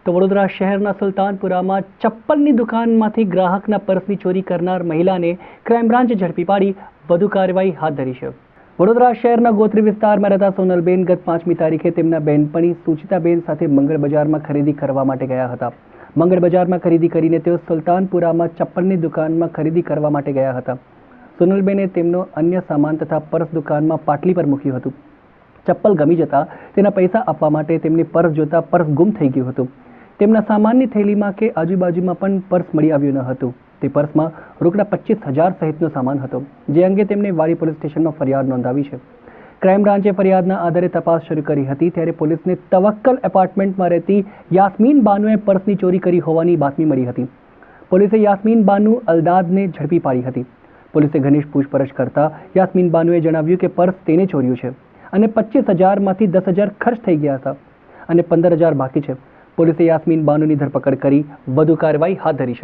તો વડોદરા શહેરના સુલતાનપુરામાં ચપ્પલની દુકાનમાંથી ગ્રાહકના પર્સની ચોરી કરનાર મહિલાને ક્રાઇમ બ્રાન્ચે ઝડપી પાડી વધુ કાર્યવાહી હાથ ધરી છે। વડોદરા શહેરના ગોત્રી વિસ્તારમાં રહેતા સોનલબેન ગત 5મી તારીખે તેમના બહેનપણી સુચિતાબેન સાથે મંગળ બજારમાં ખરીદી કરવા માટે ગયા હતા। મંગળ બજારમાં ખરીદી કરીને તેઓ સુલતાનપુરામાં ચપ્પલની દુકાનમાં ખરીદી કરવા માટે ગયા હતા। સોનલબેને તેમનો અન્ય સામાન તથા પર્સ દુકાનમાં પાટલી પર મૂક્યું હતું। ચપ્પલ ગમી જતા તેના પૈસા આપવા માટે તેમની પર્સ જોતા પર્સ ગુમ થઈ ગયું હતું। તેમના સામાનની થેલીમાં કે આજુબાજુમાં પણ પર્સ મળી આવ્યું ન હતું। તે પર્સમાં રોકડા 25,000 સહિતનો સામાન હતો, જે અંગે તેમને વાડી પોલીસ સ્ટેશનમાં ફરિયાદ નોંધાવી છે। ક્રાઇમ બ્રાન્ચે ફરિયાદના આધારે તપાસ શરૂ કરી હતી, ત્યારે પોલીસને તવક્કલ એપાર્ટમેન્ટમાં રહેતી યાસ્મીન બાનુએ પર્સની ચોરી કરી હોવાની બાતમી મળી હતી। પોલીસે યાસ્મીન બાનુ અલદાદને ઝડપી પાડી હતી। પોલીસે ઘનિષ્ઠ પૂછપરછ કરતા યાસ્મીન બાનુએ જણાવ્યું કે પર્સ તેને ચોર્યું છે અને 25,000માંથી 10,000 ખર્ચ થઈ ગયા હતા અને 15,000 બાકી છે। પોલીસે યાસ્મીન બાનુની ધરપકડ કરી વધુ કાર્યવાહી હાથ ધરી છે।